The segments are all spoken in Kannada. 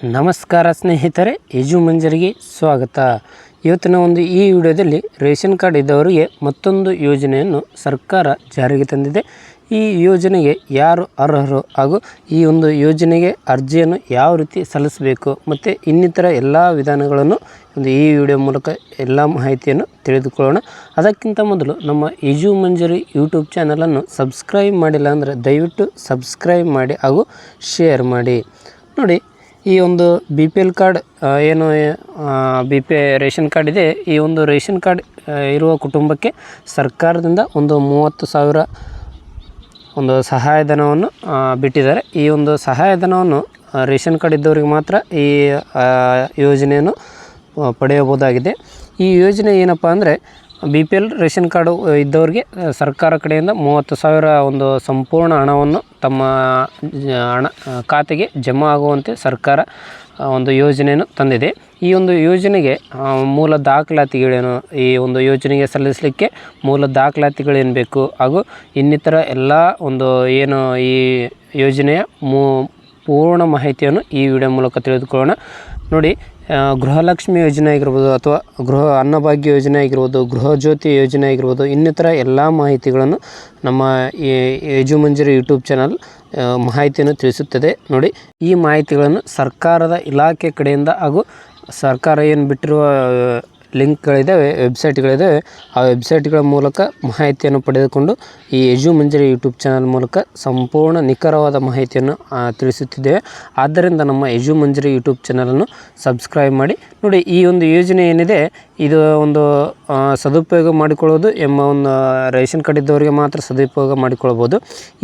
ನಮಸ್ಕಾರ ಸ್ನೇಹಿತರೆ, ಯಜು ಮಂಜರಿಗೆ ಸ್ವಾಗತ. ಇವತ್ತಿನ ಈ ವಿಡಿಯೋದಲ್ಲಿ ರೇಷನ್ ಕಾರ್ಡ್ ಇದ್ದವರಿಗೆ ಮತ್ತೊಂದು ಯೋಜನೆಯನ್ನು ಸರ್ಕಾರ ಜಾರಿಗೆ ತಂದಿದೆ. ಈ ಯೋಜನೆಗೆ ಯಾರು ಅರ್ಹರು ಹಾಗೂ ಈ ಯೋಜನೆಗೆ ಅರ್ಜಿಯನ್ನು ಯಾವ ರೀತಿ ಸಲ್ಲಿಸಬೇಕು ಮತ್ತು ಇನ್ನಿತರ ಎಲ್ಲ ವಿಧಾನಗಳನ್ನು ಈ ವಿಡಿಯೋ ಮೂಲಕ ಎಲ್ಲ ಮಾಹಿತಿಯನ್ನು ತಿಳಿದುಕೊಳ್ಳೋಣ. ಅದಕ್ಕಿಂತ ಮೊದಲು ನಮ್ಮ ಯಜು ಮಂಜರಿ ಯೂಟ್ಯೂಬ್ ಚಾನಲನ್ನು ಸಬ್ಸ್ಕ್ರೈಬ್ ಮಾಡಿಲ್ಲ ಅಂದರೆ ದಯವಿಟ್ಟು ಸಬ್ಸ್ಕ್ರೈಬ್ ಮಾಡಿ ಹಾಗೂ ಶೇರ್ ಮಾಡಿ. ನೋಡಿ, ಈ ಬಿ ಪಿ ಎಲ್ ಕಾರ್ಡ್ ಏನು ರೇಷನ್ ಕಾರ್ಡ್ ಇದೆ, ಈ ರೇಷನ್ ಕಾರ್ಡ್ ಇರುವ ಕುಟುಂಬಕ್ಕೆ ಸರ್ಕಾರದಿಂದ 30,000 ಸಹಾಯಧನವನ್ನು ಬಿಟ್ಟಿದ್ದಾರೆ. ಈ ಸಹಾಯಧನವನ್ನು ರೇಷನ್ ಕಾರ್ಡ್ ಇದ್ದವರಿಗೆ ಮಾತ್ರ ಈ ಯೋಜನೆಯನ್ನು ಪಡೆಯಬಹುದಾಗಿದೆ. ಈ ಯೋಜನೆ ಏನಪ್ಪ ಅಂದರೆ, B P L ration card ಇದ್ದವರಿಗೆ ಸರ್ಕಾರ ಕಡೆಯಿಂದ 30,000 ಸಂಪೂರ್ಣ ಹಣವನ್ನು ತಮ್ಮ ಖಾತೆಗೆ ಜಮಾ ಆಗುವಂತೆ ಸರ್ಕಾರ ಯೋಜನೆಯನ್ನು ತಂದಿದೆ. ಈ ಯೋಜನೆಗೆ ಮೂಲ ದಾಖಲಾತಿಗಳೇನು, ಈ ಯೋಜನೆಗೆ ಸಲ್ಲಿಸಲಿಕ್ಕೆ ಮೂಲ ದಾಖಲಾತಿಗಳೇನು ಬೇಕು ಹಾಗೂ ಇನ್ನಿತರ ಎಲ್ಲ ಏನು ಈ ಯೋಜನೆಯ ಪೂರ್ಣ ಮಾಹಿತಿಯನ್ನು ಈ ವಿಡಿಯೋ ಮೂಲಕ ತಿಳಿದುಕೊಳ್ಳೋಣ. ನೋಡಿ, ಗೃಹಲಕ್ಷ್ಮಿ ಯೋಜನೆ ಆಗಿರ್ಬೋದು ಅಥವಾ ಅನ್ನಭಾಗ್ಯ ಯೋಜನೆ ಆಗಿರ್ಬೋದು, ಗೃಹ ಜ್ಯೋತಿ ಯೋಜನೆ ಆಗಿರ್ಬೋದು, ಇನ್ನಿತರ ಎಲ್ಲ ಮಾಹಿತಿಗಳನ್ನು ನಮ್ಮ ಯಜು ಮಂಜರಿ ಯೂಟ್ಯೂಬ್ ಚಾನಲ್ ಮಾಹಿತಿಯನ್ನು ತಿಳಿಸುತ್ತದೆ. ನೋಡಿ, ಈ ಮಾಹಿತಿಗಳನ್ನು ಸರ್ಕಾರದ ಇಲಾಖೆ ಕಡೆಯಿಂದ ಹಾಗೂ ಸರ್ಕಾರ ಏನು ಬಿಟ್ಟಿರುವ ಲಿಂಕ್ಗಳಿದ್ದಾವೆ, ವೆಬ್ಸೈಟ್ಗಳಿದ್ದಾವೆ, ಆ ವೆಬ್ಸೈಟ್ಗಳ ಮೂಲಕ ಮಾಹಿತಿಯನ್ನು ಪಡೆದುಕೊಂಡು ಈ ಯಜು ಮಂಜರಿ ಯೂಟ್ಯೂಬ್ ಚಾನಲ್ ಮೂಲಕ ಸಂಪೂರ್ಣ ನಿಖರವಾದ ಮಾಹಿತಿಯನ್ನು ತಿಳಿಸುತ್ತಿದ್ದೇವೆ. ಆದ್ದರಿಂದ ನಮ್ಮ ಯಜು ಮಂಜರಿ ಯೂಟ್ಯೂಬ್ ಚಾನಲನ್ನು ಸಬ್ಸ್ಕ್ರೈಬ್ ಮಾಡಿ. ನೋಡಿ, ಈ ಯೋಜನೆ ಏನಿದೆ, ಇದು ಸದುಪಯೋಗ ಮಾಡಿಕೊಳ್ಳೋದು ಎಂಬ ರೇಷನ್ ಕಾರ್ಡ್ ಇದ್ದವರಿಗೆ ಮಾತ್ರ ಸದುಪಯೋಗ ಮಾಡಿಕೊಳ್ಬೋದು.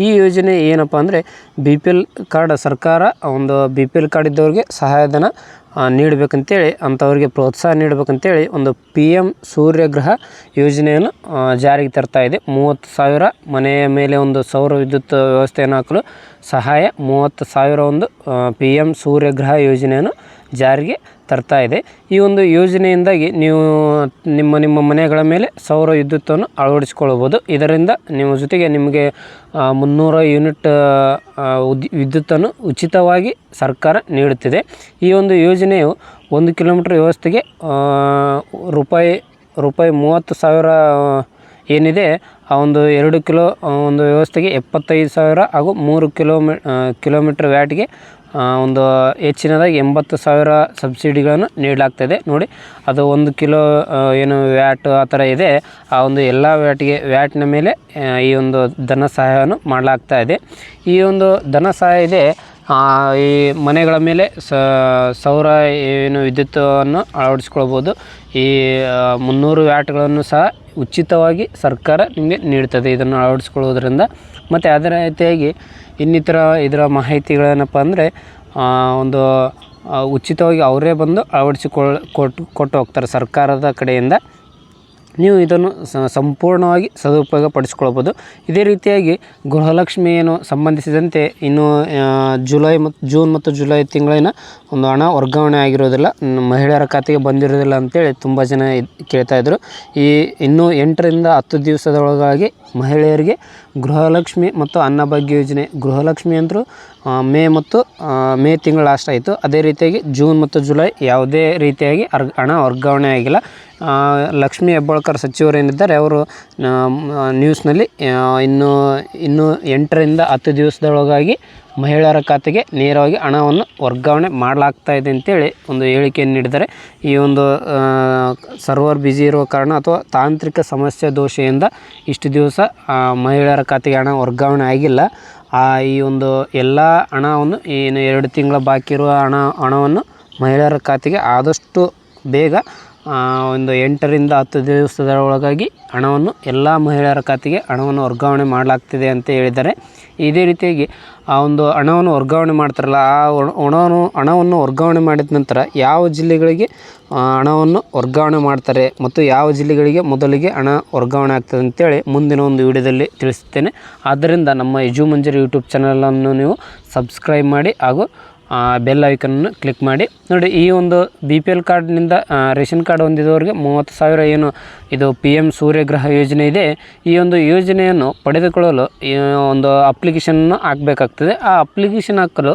ಈ ಯೋಜನೆ ಏನಪ್ಪ ಅಂದರೆ, ಬಿ ಪಿ ಎಲ್ ಕಾರ್ಡ್ ಸರ್ಕಾರ ಬಿ ಪಿ ಎಲ್ ಕಾರ್ಡ್ ಇದ್ದವ್ರಿಗೆ ಸಹಾಯಧನ ನೀಡಬೇಕಂತೇಳಿ, ಅಂಥವ್ರಿಗೆ ಪ್ರೋತ್ಸಾಹ ನೀಡಬೇಕಂತೇಳಿ PM ಸೂರ್ಯಗೃಹ ಯೋಜನೆಯನ್ನು ಜಾರಿಗೆ ತರ್ತಾ ಇದೆ. 30,000 ಮನೆಯ ಮೇಲೆ ಸೌರ ವಿದ್ಯುತ್ ವ್ಯವಸ್ಥೆಯನ್ನು ಹಾಕಲು ಸಹಾಯ 30,000 PM ಸೂರ್ಯಗೃಹ ಯೋಜನೆಯನ್ನು ಜಾರಿಗೆ ತರ್ತಾ ಇದೆ. ಈ ಯೋಜನೆಯಿಂದಾಗಿ ನೀವು ನಿಮ್ಮ ಮನೆಗಳ ಮೇಲೆ ಸೌರ ವಿದ್ಯುತ್ತನ್ನು ಅಳವಡಿಸಿಕೊಳ್ಳಬಹುದು. ಇದರಿಂದ ನಿಮ್ಮ ಜೊತೆಗೆ ನಿಮಗೆ 300 ಯೂನಿಟ್ ವಿದ್ಯುತ್ತನ್ನು ಉಚಿತವಾಗಿ ಸರ್ಕಾರ ನೀಡುತ್ತಿದೆ. ಈ ಯೋಜನೆಯು 1 ಕಿಲೋಮೀಟರ್ ವ್ಯವಸ್ಥೆಗೆ ರೂಪಾಯಿ 30,000 ಏನಿದೆ, ಆ 2 ಕಿಲೋ ವ್ಯವಸ್ಥೆಗೆ 75,000 ಹಾಗೂ 3 ಕಿಲೋಮೀಟರ್ ವ್ಯಾಟ್ಗೆ ಹೆಚ್ಚಿನದಾಗಿ 80,000 ಸಬ್ಸಿಡಿಗಳನ್ನು ನೀಡಲಾಗ್ತದೆ. ನೋಡಿ, ಅದು 1 ಕಿಲೋ ಏನು ವ್ಯಾಟ್ ಆ ಥರ ಇದೆ, ಆ ಎಲ್ಲ ವ್ಯಾಟ್ನ ಮೇಲೆ ಈ ಧನ ಸಹಾಯವನ್ನು ಮಾಡಲಾಗ್ತಾ ಇದೆ. ಈ ಧನ ಸಹಾಯ ಇದೆ, ಈ ಮನೆಗಳ ಮೇಲೆ ಸೌರ ಏನು ವಿದ್ಯುತ್ತನ್ನು ಅಳವಡಿಸ್ಕೊಳ್ಬೋದು. ಈ 300 ವ್ಯಾಟ್ಗಳನ್ನು ಸಹ ಉಚಿತವಾಗಿ ಸರ್ಕಾರ ನಿಮಗೆ ನೀಡ್ತದೆ ಇದನ್ನು ಅಳವಡಿಸ್ಕೊಳ್ಳೋದ್ರಿಂದ. ಮತ್ತು ಅದರ ರೀತಿಯಾಗಿ ಇನ್ನಿತರ ಇದರ ಮಾಹಿತಿಗಳೇನಪ್ಪ ಅಂದರೆ, ಉಚಿತವಾಗಿ ಅವರೇ ಬಂದು ಕೊಟ್ಟು ಹೋಗ್ತಾರೆ ಸರ್ಕಾರದ ಕಡೆಯಿಂದ. ನೀವು ಇದನ್ನು ಸಂಪೂರ್ಣವಾಗಿ ಸದುಪಯೋಗ ಪಡಿಸ್ಕೊಳ್ಬೋದು. ಇದೇ ರೀತಿಯಾಗಿ ಗೃಹಲಕ್ಷ್ಮಿ ಏನು ಸಂಬಂಧಿಸಿದಂತೆ ಇನ್ನು ಜೂನ್ ಮತ್ತು ಜುಲೈ ತಿಂಗಳಿನ ಹಣ ವರ್ಗಾವಣೆ ಆಗಿರೋದಿಲ್ಲ, ಮಹಿಳೆಯರ ಖಾತೆಗೆ ಬಂದಿರೋದಿಲ್ಲ ಅಂತೇಳಿ ತುಂಬ ಜನ ಕೇಳ್ತಾಯಿದ್ರು. ಇನ್ನೂ 8ರಿಂದ 10 ದಿವಸದೊಳಗಾಗಿ ಮಹಿಳೆಯರಿಗೆ ಗೃಹಲಕ್ಷ್ಮಿ ಮತ್ತು ಅನ್ನಭಾಗ್ಯ ಯೋಜನೆ, ಗೃಹಲಕ್ಷ್ಮಿ ಅಂತರೂ ಮೇ ತಿಂಗಳು ಲಾಸ್ಟ್ ಆಯಿತು. ಅದೇ ರೀತಿಯಾಗಿ ಜೂನ್ ಮತ್ತು ಜುಲೈ ಯಾವುದೇ ರೀತಿಯಾಗಿ ಹಣ ವರ್ಗಾವಣೆ ಆಗಿಲ್ಲ. ಲಕ್ಷ್ಮೀ ಹೆಬ್ಬಾಳ್ಕರ್ ಸಚಿವರೇನಿದ್ದಾರೆ, ಅವರು ನ್ಯೂಸ್ನಲ್ಲಿ ಇನ್ನೂ 8ರಿಂದ 10 ದಿವಸದೊಳಗಾಗಿ ಮಹಿಳೆಯರ ಖಾತೆಗೆ ನೇರವಾಗಿ ಹಣವನ್ನು ವರ್ಗಾವಣೆ ಮಾಡಲಾಗ್ತಾ ಇದೆ ಅಂತೇಳಿ ಹೇಳಿಕೆಯನ್ನು ನೀಡಿದ್ದಾರೆ. ಈ ಸರ್ವರ್ ಬ್ಯುಸಿ ಇರುವ ಕಾರಣ ಅಥವಾ ತಾಂತ್ರಿಕ ಸಮಸ್ಯೆ ದೋಷದಿಂದ ಇಷ್ಟು ದಿವಸ ಮಹಿಳೆಯರ ಖಾತೆಗೆ ಹಣ ವರ್ಗಾವಣೆ ಆಗಿಲ್ಲ. ಈ ಎಲ್ಲ ಹಣವನ್ನು ಏನು 2 ತಿಂಗಳ ಬಾಕಿ ಇರುವ ಹಣವನ್ನು ಮಹಿಳೆಯರ ಖಾತೆಗೆ ಆದಷ್ಟು ಬೇಗ 8ರಿಂದ 10 ದಿವಸದ ಒಳಗಾಗಿ ಹಣವನ್ನು ಎಲ್ಲ ಮಹಿಳೆಯರ ಖಾತೆಗೆ ಹಣವನ್ನು ವರ್ಗಾವಣೆ ಮಾಡಲಾಗ್ತಿದೆ ಅಂತ ಹೇಳಿದ್ದಾರೆ. ಇದೇ ರೀತಿಯಾಗಿ ಆ ಹಣವನ್ನು ವರ್ಗಾವಣೆ ಮಾಡ್ತಾರಲ್ಲ, ಆ ಹಣವನ್ನು ವರ್ಗಾವಣೆ ಮಾಡಿದ ನಂತರ ಯಾವ ಜಿಲ್ಲೆಗಳಿಗೆ ಹಣವನ್ನು ವರ್ಗಾವಣೆ ಮಾಡ್ತಾರೆ ಮತ್ತು ಯಾವ ಜಿಲ್ಲೆಗಳಿಗೆ ಮೊದಲಿಗೆ ಹಣ ವರ್ಗಾವಣೆ ಆಗ್ತದೆ ಅಂತೇಳಿ ಮುಂದಿನ ವಿಡಿಯೋದಲ್ಲಿ ತಿಳಿಸುತ್ತೇನೆ. ಆದ್ದರಿಂದ ನಮ್ಮ ಯಜು ಮಂಜರಿ ಯೂಟ್ಯೂಬ್ ಚಾನಲನ್ನು ನೀವು ಸಬ್ಸ್ಕ್ರೈಬ್ ಮಾಡಿ ಹಾಗೂ ಬೆಲ್ ಐಕನ್ನು ಕ್ಲಿಕ್ ಮಾಡಿ. ನೋಡಿ, ಈ ಒಂದು BPL ಕಾರ್ಡ್ನಿಂದ ರೇಷನ್ ಕಾರ್ಡ್ ಹೊಂದಿದವರಿಗೆ 30,000 ಏನು ಇದು PM ಸೂರ್ಯಗ್ರಹ ಯೋಜನೆ ಇದೆ, ಈ ಒಂದು ಯೋಜನೆಯನ್ನು ಪಡೆದುಕೊಳ್ಳಲು ಒಂದು ಅಪ್ಲಿಕೇಶನ್ನು ಹಾಕಬೇಕಾಗ್ತದೆ. ಆ ಅಪ್ಲಿಕೇಶನ್ ಹಾಕಲು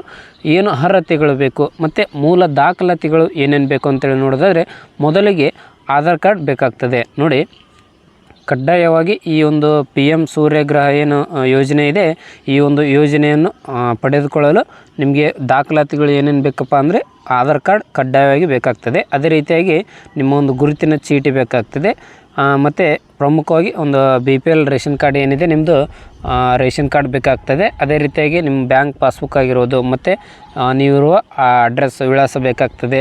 ಏನು ಅರ್ಹತೆಗಳು ಬೇಕು ಮತ್ತು ಮೂಲ ದಾಖಲಾತಿಗಳು ಏನೇನು ಬೇಕು ಅಂತೇಳಿ ನೋಡೋದಾದರೆ, ಮೊದಲಿಗೆ ಆಧಾರ್ ಕಾರ್ಡ್ ಬೇಕಾಗ್ತದೆ. ನೋಡಿ, ಕಡ್ಡಾಯವಾಗಿ ಈ ಒಂದು PM ಸೂರ್ಯಗ್ರಹ ಏನು ಯೋಜನೆ ಇದೆ, ಈ ಒಂದು ಯೋಜನೆಯನ್ನು ಪಡೆದುಕೊಳ್ಳಲು ನಿಮಗೆ ದಾಖಲಾತಿಗಳು ಏನೇನು ಬೇಕಪ್ಪ ಅಂದರೆ ಆಧಾರ್ ಕಾರ್ಡ್ ಕಡ್ಡಾಯವಾಗಿ ಬೇಕಾಗ್ತದೆ. ಅದೇ ರೀತಿಯಾಗಿ ನಿಮ್ಮ ಒಂದು ಗುರುತಿನ ಚೀಟಿ ಬೇಕಾಗ್ತದೆ. ಮತ್ತು ಪ್ರಮುಖವಾಗಿ ಒಂದು BPL ರೇಷನ್ ಕಾರ್ಡ್ ಏನಿದೆ ನಿಮ್ಮದು ರೇಷನ್ ಕಾರ್ಡ್ ಬೇಕಾಗ್ತದೆ. ಅದೇ ರೀತಿಯಾಗಿ ನಿಮ್ಮ ಬ್ಯಾಂಕ್ ಪಾಸ್ಬುಕ್ ಆಗಿರೋದು ಮತ್ತು ನೀವಿರುವ ಅಡ್ರೆಸ್ ವಿಳಾಸ ಬೇಕಾಗ್ತದೆ.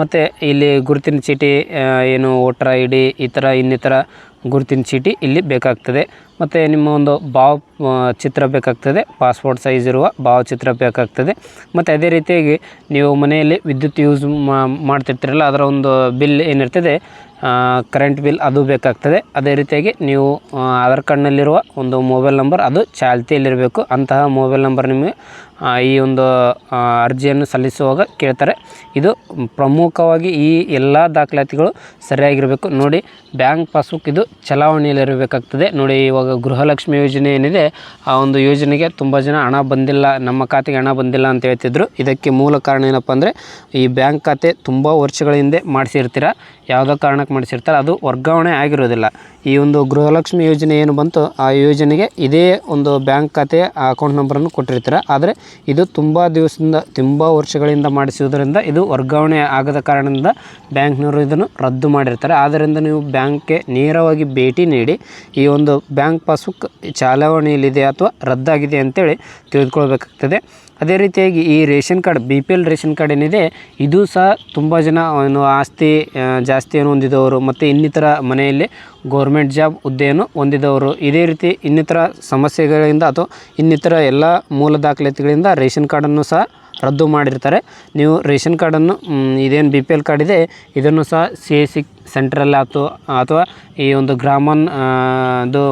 ಮತ್ತು ಇಲ್ಲಿ ಗುರುತಿನ ಚೀಟಿ ಏನು ವೋಟರ್ ID ಈ ಥರ ಇನ್ನಿತರ ಗುರುತಿನ ಚೀಟಿ ಇಲ್ಲಿ ಬೇಕಾಗ್ತದೆ. ಮತ್ತು ನಿಮ್ಮ ಒಂದು ಭಾವಚಿತ್ರ ಬೇಕಾಗ್ತದೆ, ಪಾಸ್ಪೋರ್ಟ್ ಸೈಜ್ ಇರುವ ಭಾವಚಿತ್ರ ಬೇಕಾಗ್ತದೆ. ಮತ್ತು ಅದೇ ರೀತಿಯಾಗಿ ನೀವು ಮನೆಯಲ್ಲಿ ವಿದ್ಯುತ್ ಯೂಸ್ ಮಾಡ್ತಿರ್ತೀರಲ್ಲ, ಅದರ ಒಂದು ಬಿಲ್ ಏನಿರ್ತದೆ ಕರೆಂಟ್ ಬಿಲ್ ಅದು ಬೇಕಾಗ್ತದೆ. ಅದೇ ರೀತಿಯಾಗಿ ನೀವು ಆಧಾರ್ ಕಾರ್ಡ್ನಲ್ಲಿರುವ ಒಂದು ಮೊಬೈಲ್ ನಂಬರ್ ಅದು ಚಾಲ್ತಿಯಲ್ಲಿರಬೇಕು. ಅಂತಹ ಮೊಬೈಲ್ ನಂಬರ್ ನಿಮಗೆ ಈ ಒಂದು ಅರ್ಜಿಯನ್ನು ಸಲ್ಲಿಸುವಾಗ ಕೇಳ್ತಾರೆ. ಇದು ಪ್ರಮುಖವಾಗಿ ಈ ಎಲ್ಲ ದಾಖಲಾತಿಗಳು ಸರಿಯಾಗಿರಬೇಕು. ನೋಡಿ, ಬ್ಯಾಂಕ್ ಪಾಸ್ಬುಕ್ ಇದು ಚಲಾವಣೆಯಲ್ಲಿರಬೇಕಾಗ್ತದೆ. ನೋಡಿ, ಇವಾಗ ಗೃಹಲಕ್ಷ್ಮಿ ಯೋಜನೆ ಏನಿದೆ, ಆ ಒಂದು ಯೋಜನೆಗೆ ತುಂಬ ಜನ ಹಣ ಬಂದಿಲ್ಲ, ನಮ್ಮ ಖಾತೆಗೆ ಹಣ ಬಂದಿಲ್ಲ ಅಂತ ಹೇಳ್ತಿದ್ರು. ಇದಕ್ಕೆ ಮೂಲ ಕಾರಣ ಏನಪ್ಪ ಅಂದರೆ, ಈ ಬ್ಯಾಂಕ್ ಖಾತೆ ತುಂಬ ವರ್ಷಗಳ ಹಿಂದೆ ಮಾಡಿಸಿರ್ತೀರ, ಯಾವುದೋ ಕಾರಣಕ್ಕೆ ಮಾಡಿಸಿರ್ತಾರೆ, ಅದು ವರ್ಗಾವಣೆ ಆಗಿರೋದಿಲ್ಲ. ಈ ಒಂದು ಗೃಹಲಕ್ಷ್ಮಿ ಯೋಜನೆ ಏನು ಬಂತು, ಆ ಯೋಜನೆಗೆ ಇದೇ ಒಂದು ಬ್ಯಾಂಕ್ ಖಾತೆಯ ಅಕೌಂಟ್ ನಂಬರನ್ನು ಕೊಟ್ಟಿರ್ತೀರ. ಆದರೆ ಇದು ತುಂಬ ದಿವಸದಿಂದ ತುಂಬ ವರ್ಷಗಳಿಂದ ಮಾಡಿಸುವುದರಿಂದ ಇದು ವರ್ಗಾವಣೆ ಆಗದ ಕಾರಣದಿಂದ ಬ್ಯಾಂಕ್ನವರು ಇದನ್ನು ರದ್ದು ಮಾಡಿರ್ತಾರೆ. ಆದ್ದರಿಂದ ನೀವು ಬ್ಯಾಂಕ್ಗೆ ನೇರವಾಗಿ ಭೇಟಿ ನೀಡಿ ಈ ಒಂದು ಬ್ಯಾಂಕ್ ಪಾಸ್ಬುಕ್ ಚಾಲಾವಣೆಯಲ್ಲಿದೆ ಅಥವಾ ರದ್ದಾಗಿದೆ ಅಂತೇಳಿ ತಿಳಿದುಕೊಳ್ಬೇಕಾಗ್ತದೆ. ಅದೇ ರೀತಿಯಾಗಿ ಈ ration card BPL ration card ಏನಿದೆ, ಇದು ಸಹ ತುಂಬ ಜನ ಏನು ಆಸ್ತಿ ಜಾಸ್ತಿಯನ್ನು ಹೊಂದಿದವರು ಮತ್ತು ಇನ್ನಿತರ ಮನೆಯಲ್ಲಿ ಗೌರ್ಮೆಂಟ್ ಜಾಬ್ ಹುದ್ದೆಯನ್ನು ಹೊಂದಿದವರು, ಇದೇ ರೀತಿ ಇನ್ನಿತರ ಸಮಸ್ಯೆಗಳಿಂದ ಅಥವಾ ಇನ್ನಿತರ ಎಲ್ಲ ಮೂಲ ದಾಖಲಾತಿಗಳಿಂದ ರೇಷನ್ ಕಾರ್ಡನ್ನು ಸಹ ರದ್ದು ಮಾಡಿರ್ತಾರೆ. ನೀವು ರೇಷನ್ ಕಾರ್ಡನ್ನು ಇದೇನು BPL ಕಾರ್ಡ್ ಇದೆ ಇದನ್ನು ಸಹ CSC ಸೆಂಟ್ರಲ್ಲಿ ಆಯ್ತು ಅಥವಾ ಈ ಒಂದು ಗ್ರಾಮನ್ ಅದು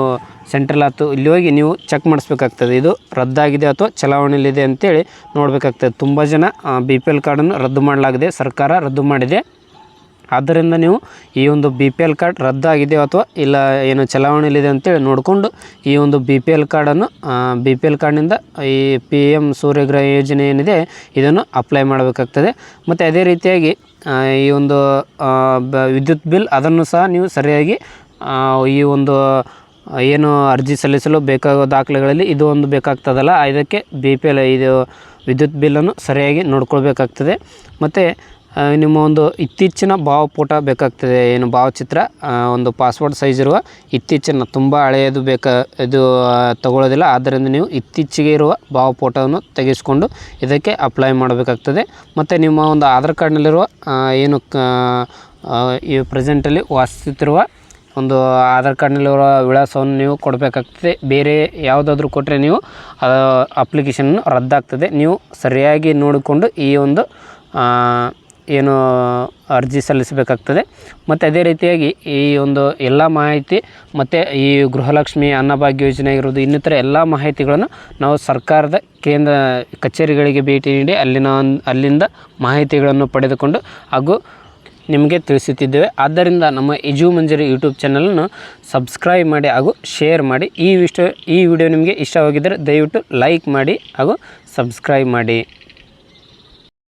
ಸೆಂಟ್ರಲ್ ಆಯ್ತು, ಇಲ್ಲಿ ಹೋಗಿ ನೀವು ಚೆಕ್ ಮಾಡಿಸ್ಬೇಕಾಗ್ತದೆ, ಇದು ರದ್ದಾಗಿದೆ ಅಥವಾ ಚಲಾವಣೆಯಲ್ಲಿದೆ ಅಂತೇಳಿ ನೋಡಬೇಕಾಗ್ತದೆ. ತುಂಬ ಜನ BPL ಕಾರ್ಡನ್ನು ರದ್ದು ಮಾಡಲಾಗಿದೆ, ಸರ್ಕಾರ ರದ್ದು ಮಾಡಿದೆ. ಆದ್ದರಿಂದ ನೀವು ಈ ಒಂದು BPL ಕಾರ್ಡ್ ರದ್ದಾಗಿದೆ ಅಥವಾ ಇಲ್ಲ ಏನು ಚಲಾವಣೆಯಲ್ಲಿದೆ ಅಂತೇಳಿ ನೋಡಿಕೊಂಡು ಈ ಒಂದು BPL ಕಾರ್ಡನ್ನು BPL ಕಾರ್ಡ್ನಿಂದ ಈ PM ಸೂರ್ಯಗ್ರಹ ಯೋಜನೆ ಏನಿದೆ ಇದನ್ನು ಅಪ್ಲೈ ಮಾಡಬೇಕಾಗ್ತದೆ. ಮತ್ತು ಅದೇ ರೀತಿಯಾಗಿ ಈ ಒಂದು ವಿದ್ಯುತ್ ಬಿಲ್ ಅದನ್ನು ಸಹ ನೀವು ಸರಿಯಾಗಿ ಈ ಒಂದು ಏನು ಅರ್ಜಿ ಸಲ್ಲಿಸಲು ಬೇಕಾಗುವ ದಾಖಲೆಗಳಲ್ಲಿ ಇದು ಒಂದು ಬೇಕಾಗ್ತದಲ್ಲ, ಇದಕ್ಕೆ BPL ಇದು ವಿದ್ಯುತ್ ಬಿಲ್ಲನ್ನು ಸರಿಯಾಗಿ ನೋಡ್ಕೊಳ್ಬೇಕಾಗ್ತದೆ. ಮತ್ತು ನಿಮ್ಮ ಒಂದು ಇತ್ತೀಚಿನ ಭಾವಪೋಟ ಬೇಕಾಗ್ತದೆ, ಏನು ಭಾವಚಿತ್ರ, ಒಂದು ಪಾಸ್ಪೋರ್ಟ್ ಸೈಜ್ ಇರುವ ಇತ್ತೀಚಿನ, ತುಂಬ ಹಳೆಯದು ಇದು ತಗೊಳ್ಳೋದಿಲ್ಲ. ಆದ್ದರಿಂದ ನೀವು ಇತ್ತೀಚೆಗೆ ಇರುವ ಭಾವಪೋಟವನ್ನು ತೆಗೆಸಿಕೊಂಡು ಇದಕ್ಕೆ ಅಪ್ಲೈ ಮಾಡಬೇಕಾಗ್ತದೆ. ಮತ್ತು ನಿಮ್ಮ ಒಂದು ಆಧಾರ್ ಕಾರ್ಡ್ನಲ್ಲಿರುವ ಏನು ಈ ಪ್ರೆಸೆಂಟಲ್ಲಿ ವಾಸಿಸುತ್ತಿರುವ ಒಂದು ಆಧಾರ್ ಕಾರ್ಡ್ನಲ್ಲಿರುವ ವಿಳಾಸವನ್ನು ನೀವು ಕೊಡಬೇಕಾಗ್ತದೆ. ಬೇರೆ ಯಾವುದಾದ್ರೂ ಕೊಟ್ಟರೆ ನೀವು ಅಪ್ಲಿಕೇಶನ್ನು ರದ್ದಾಗ್ತದೆ. ನೀವು ಸರಿಯಾಗಿ ನೋಡಿಕೊಂಡು ಈ ಒಂದು ಏನು ಅರ್ಜಿ ಸಲ್ಲಿಸಬೇಕಾಗ್ತದೆ. ಮತ್ತು ಅದೇ ರೀತಿಯಾಗಿ ಈ ಒಂದು ಎಲ್ಲ ಮಾಹಿತಿ ಮತ್ತು ಈ ಗೃಹಲಕ್ಷ್ಮಿ ಅನ್ನಭಾಗ್ಯ ಯೋಜನೆ ಆಗಿರೋದು ಇನ್ನಿತರ ಎಲ್ಲ ಮಾಹಿತಿಗಳನ್ನು ನಾವು ಸರ್ಕಾರದ ಕೇಂದ್ರ ಕಚೇರಿಗಳಿಗೆ ಭೇಟಿ ನೀಡಿ ಅಲ್ಲಿಂದ ಮಾಹಿತಿಗಳನ್ನು ಪಡೆದುಕೊಂಡು ಹಾಗೂ ನಿಮಗೆ ತಿಳಿಸುತ್ತಿದ್ದೇವೆ. ಆದ್ದರಿಂದ ನಮ್ಮ ಎಜುಮಂಜರಿ ಯೂಟ್ಯೂಬ್ ಚಾನಲನ್ನು ಸಬ್ಸ್ಕ್ರೈಬ್ ಮಾಡಿ ಹಾಗೂ ಶೇರ್ ಮಾಡಿ. ಈ ವಿಡಿಯೋ ನಿಮಗೆ ಇಷ್ಟವಾಗಿದ್ದರೆ ದಯವಿಟ್ಟು ಲೈಕ್ ಮಾಡಿ ಹಾಗೂ ಸಬ್ಸ್ಕ್ರೈಬ್ ಮಾಡಿ.